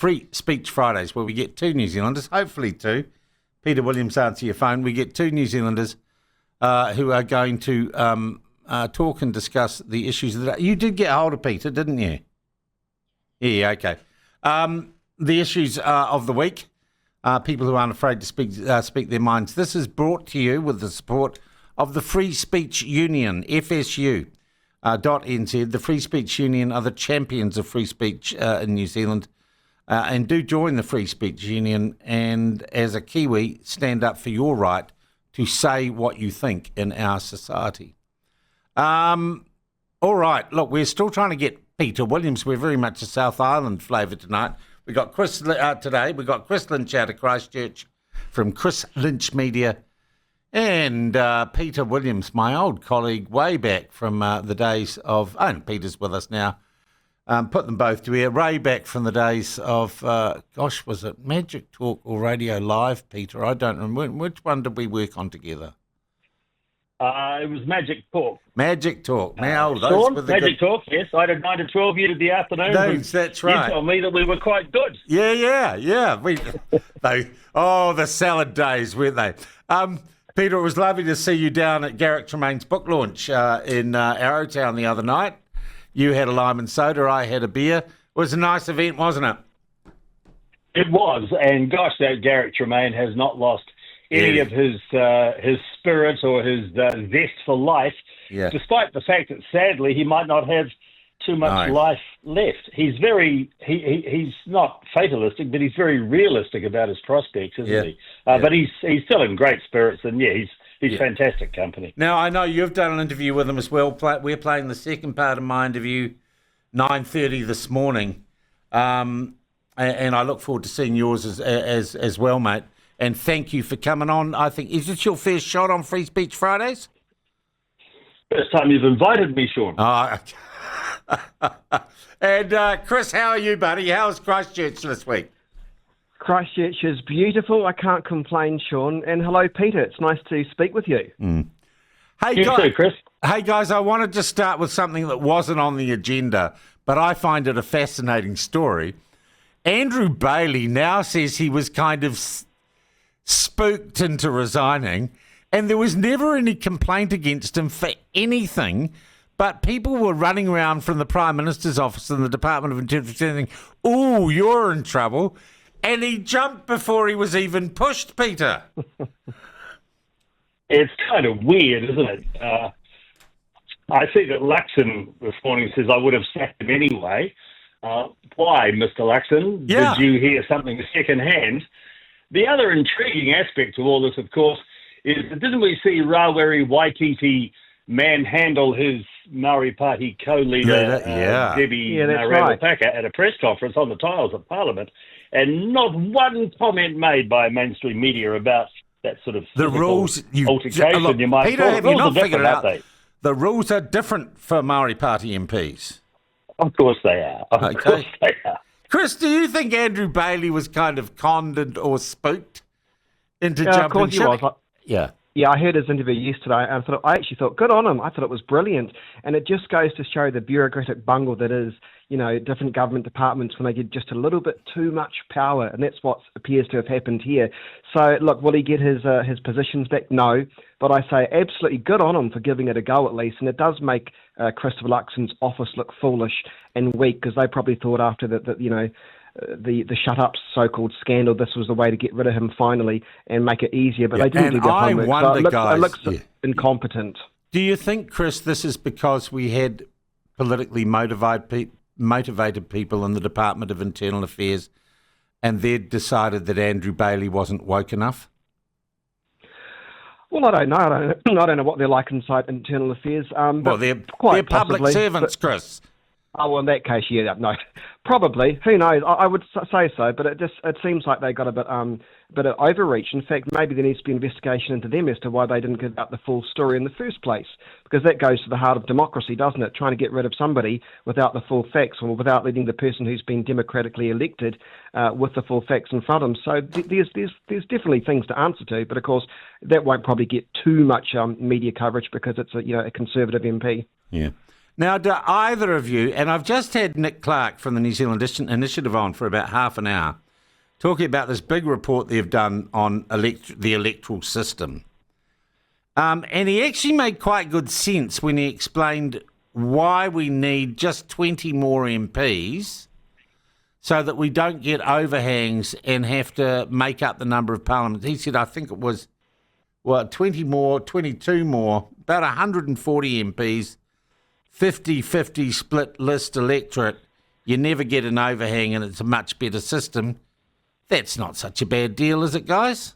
Free Speech Fridays, where we get two New Zealanders, hopefully two. Peter Williams, answer your phone. We get two New Zealanders who are going to talk and discuss the issues of the day. You did get hold of Peter, didn't you? Yeah, okay. The issues of the week. People who aren't afraid to speak their minds. This is brought to you with the support of the Free Speech Union, FSU. .nz. The Free Speech Union are the champions of free speech in New Zealand. And do join the Free Speech Union and, as a Kiwi, stand up for your right to say what you think in our society. All right, look, we're still trying to get Peter Williams. We're very much a South Island flavour tonight. We got Chris today. We got Chris Lynch out of Christchurch from Chris Lynch Media, and Peter Williams, my old colleague, way back from the days of. Oh, and Peter's with us now. Put them both to air. Way back from the days of, was it Magic Talk or Radio Live, Peter? I don't remember. Which one did we work on together? It was Magic Talk. Magic Talk. Now, those Sean, were the Magic Talk, yes. I did 9 to 12, you did the afternoon. Those, that's right. You told me that we were quite good. Yeah. The salad days, weren't they? Peter, it was lovely to see you down at Garrick Tremaine's book launch in Arrowtown the other night. You had a lime and soda, I had a beer. It was a nice event, wasn't it? It was, and gosh, that Garrick Tremaine has not lost any of his spirit or his zest for life, despite the fact that sadly he might not have too much life left. He's he's not fatalistic, but he's very realistic about his prospects, isn't he? But he's still in great spirits, and he's fantastic company. Now, I know you've done an interview with him as well. We're playing the second part of my interview, 9:30 this morning, and I look forward to seeing yours as well, mate. And thank you for coming on. I think, is this your first shot on Free Speech Fridays? First time you've invited me, Sean. And Chris, how are you, buddy? How's Christchurch this week? Christchurch is beautiful. I can't complain, Sean. And hello, Peter. It's nice to speak with you. Hey, You too, Chris. Hey, guys, I wanted to start with something that wasn't on the agenda, but I find it a fascinating story. Andrew Bailey now says he was kind of spooked into resigning, and there was never any complaint against him for anything, but people were running around from the Prime Minister's office and the Department of Internal Affairs saying, "Oh, you're in trouble," and he jumped before he was even pushed, Peter. It's kind of weird, isn't it? I see that Luxon this morning says I would have sacked him anyway. Why, Mr. Luxon? Yeah. Did you hear something second-hand? The other intriguing aspect of all this, of course, is that didn't we see Raweri Waititi manhandle his Māori Party co-leader, Debbie Rawapaka, at a press conference on the tiles of Parliament, and not one comment made by mainstream media about that sort of the rules altercation. Look, you might Peter, call have it. you not figured out? They? The rules are different for Māori Party MPs. Of course they are. Of course they are. Chris, do you think Andrew Bailey was kind of conned or spooked into jumping ship? Of course he was. Yeah, I heard his interview yesterday, and I actually thought, good on him. I thought it was brilliant. And it just goes to show the bureaucratic bungle that is, different government departments when they get just a little bit too much power, and that's what appears to have happened here. So, look, will he get his positions back? No. But I say absolutely good on him for giving it a go at least, and it does make Christopher Luxon's office look foolish and weak, because they probably thought after the shut-up so-called scandal, this was the way to get rid of him finally and make it easier, but they didn't do their homework. It looks incompetent. Do you think, Chris, this is because we had politically motivated people in the Department of Internal Affairs and they'd decided that Andrew Bailey wasn't woke enough? Well, I don't know. I don't know what they're like inside Internal Affairs. Well, they're public servants, Chris. Oh, well, in that case, yeah, no, probably. Who knows? I would say so, but it seems like they got a bit of overreach. In fact, maybe there needs to be an investigation into them as to why they didn't give out the full story in the first place, because that goes to the heart of democracy, doesn't it? Trying to get rid of somebody without the full facts, or without letting the person who's been democratically elected with the full facts in front of them. So there's definitely things to answer to, but of course that won't probably get too much media coverage because it's a Conservative MP. Yeah. Now, do either of you, and I've just had Nick Clark from the New Zealand Initiative on for about half an hour, talking about this big report they've done on the electoral system. And he actually made quite good sense when he explained why we need just 20 more MPs so that we don't get overhangs and have to make up the number of parliaments. He said, I think it was, 20 more, 22 more, about 140 MPs, 50-50 split list electorate. You never get an overhang and it's a much better system. That's not such a bad deal, is it, guys?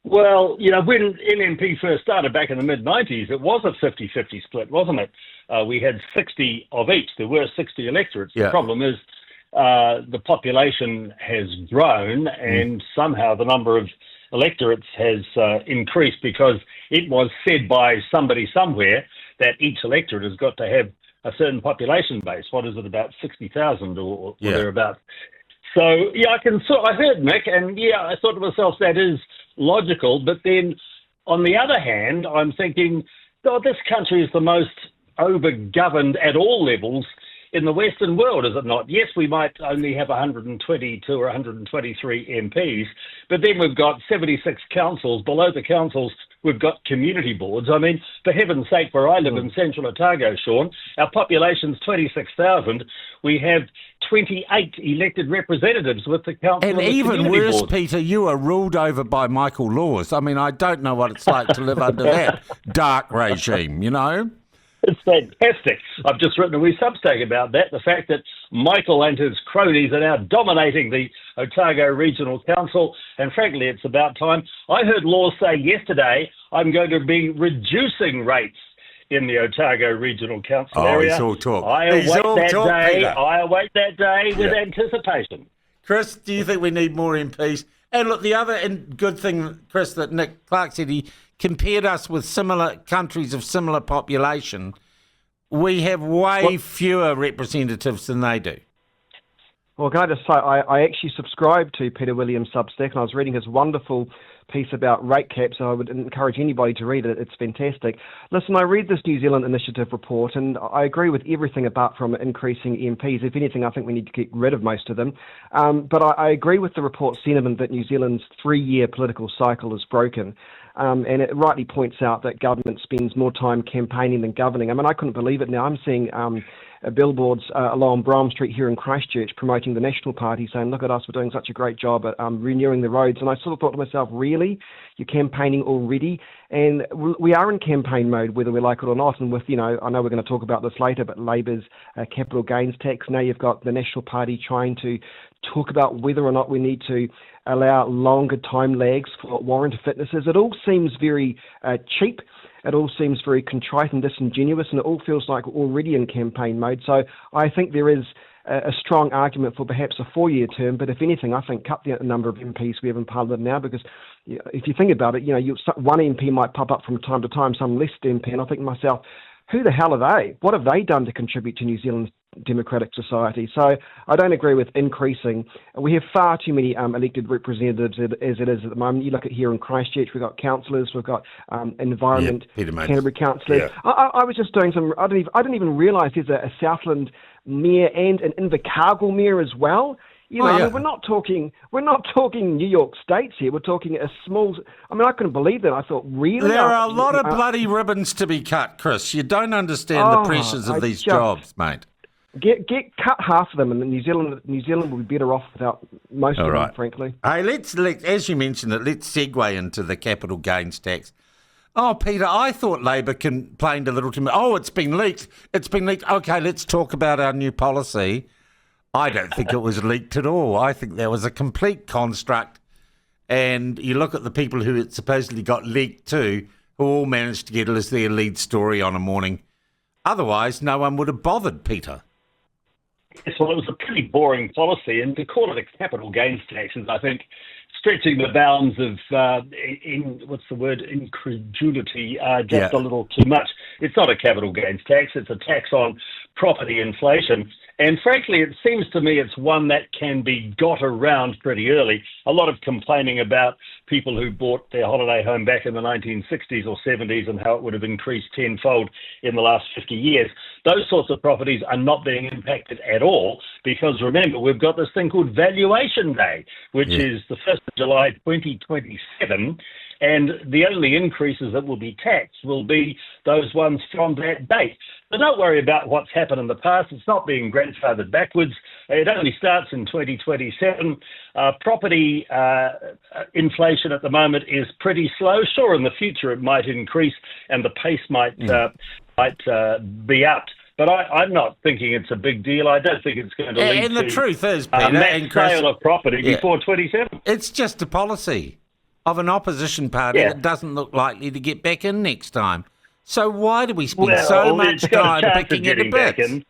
Well, when MMP first started back in the mid-90s, it was a 50-50 split, wasn't it? We had 60 of each. There were 60 electorates. Yeah. The problem is the population has grown and somehow the number of electorates has increased because it was said by somebody somewhere that each electorate has got to have a certain population base. What is it, about 60,000 or thereabouts? So, I heard Nick, and I thought to myself, that is logical. But then, on the other hand, I'm thinking, God, this country is the most over-governed at all levels in the Western world, is it not? Yes, we might only have 122 or 123 MPs, but then we've got 76 councils. Below the councils, we've got community boards. I mean, for heaven's sake, where I live in Central Otago, Sean, our population's 26,000. We have 28 elected representatives with the council and the even worse, boards. Peter, you are ruled over by Michael Laws. I mean, I don't know what it's like to live under that dark regime, It's fantastic. I've just written a wee Substack about that, the fact that Michael and his cronies are now dominating the Otago Regional Council, and frankly, it's about time. I heard Laws say yesterday, I'm going to be reducing rates in the Otago Regional Council area. He's all talk. I await that day with Yeah. anticipation. Chris, do you think we need more MPs? And look, the other good thing, Chris, that Nick Clark said, he compared us with similar countries of similar population. We have way fewer representatives than they do. Well, can I just say, I actually subscribe to Peter Williams' Substack, and I was reading his wonderful piece about rate caps, so I would encourage anybody to read it. It's fantastic. Listen, I read this New Zealand Initiative report, and I agree with everything apart from increasing MPs. If anything, I think we need to get rid of most of them. But I agree with the report's sentiment that New Zealand's 3-year political cycle is broken. And it rightly points out that government spends more time campaigning than governing. I mean, I couldn't believe it now. I'm seeing billboards along Brom Street here in Christchurch promoting the National Party, saying, look at us, we're doing such a great job at renewing the roads. And I sort of thought to myself, really? You're campaigning already? And we are in campaign mode, whether we like it or not. And with, I know we're going to talk about this later, but Labour's capital gains tax, now you've got the National Party trying to talk about whether or not we need to allow longer time lags for warrant fitnesses. It all seems very cheap. It all seems very contrite and disingenuous, and it all feels like we're already in campaign mode. So I think there is a strong argument for perhaps a 4-year term, but if anything, I think cut the number of MPs we have in Parliament now, because if you think about it, one MP might pop up from time to time, some less MP, and I think to myself, who the hell are they? What have they done to contribute to New Zealand's democratic society? So I don't agree with increasing. We have far too many elected representatives as it is at the moment. You look at here in Christchurch, we've got councillors, we've got environment, Canterbury councillors. Yeah. I was just doing some, I didn't even realise there's a Southland mayor and an Invercargill mayor as well. I mean, we're not talking New York States here. We're talking a small. I mean, I couldn't believe that. I thought, really? There are a lot of bloody ribbons to be cut, Chris. You don't understand the pressures of these jobs, mate. Get cut half of them, and New Zealand will be better off without most of them, frankly. Hey, let's as you mentioned it, let's segue into the capital gains tax. Oh, Peter, I thought Labor complained a little to me. Oh, it's been leaked. Okay, let's talk about our new policy. I don't think it was leaked at all. I think that was a complete construct. And you look at the people who it supposedly got leaked to, who all managed to get it as their lead story on a morning. Otherwise, no one would have bothered, Peter. Yes, well, it was a pretty boring policy, and to call it a capital gains tax is, I think, stretching the bounds of incredulity just a little too much. It's not a capital gains tax; it's a tax on property inflation. And frankly, it seems to me it's one that can be got around pretty early. A lot of complaining about people who bought their holiday home back in the 1960s or 70s and how it would have increased tenfold in the last 50 years. Those sorts of properties are not being impacted at all because, remember, we've got this thing called Valuation Day, which is the 1st of July 2027. And the only increases that will be taxed will be those ones from that date. But don't worry about what's happened in the past. It's not being grandfathered backwards. It only starts in 2027. Property inflation at the moment is pretty slow. Sure, in the future it might increase and the pace might be upped. But I'm not thinking it's a big deal. I don't think it's going to lead to the truth is, Peter, mass sale of property before 27. It's just a policy of an opposition party that doesn't look likely to get back in next time. So why do we spend so much time picking it to bits?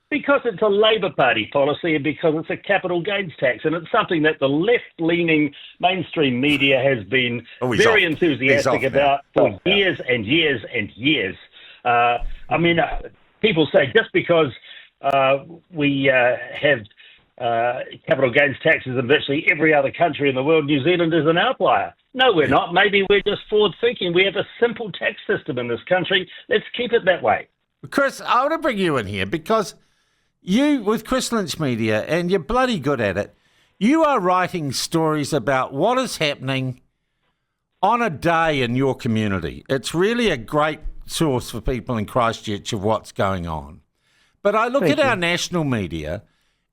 Because it's a Labour Party policy and because it's a capital gains tax. And it's something that the left-leaning mainstream media has been very enthusiastic about for years and years and years. People say just because we have capital gains taxes in virtually every other country in the world, New Zealand is an outlier. No, we're not. Maybe we're just forward-thinking. We have a simple tax system in this country. Let's keep it that way. Chris, I want to bring you in here because you, with Chris Lynch Media, and you're bloody good at it, you are writing stories about what is happening on a day in your community. It's really a great source for people in Christchurch of what's going on. But I look at our national media,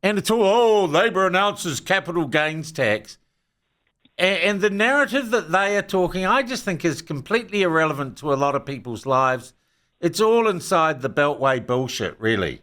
and it's all, Labour announces capital gains tax. And the narrative that they are talking, I just think is completely irrelevant to a lot of people's lives. It's all inside the Beltway bullshit, really.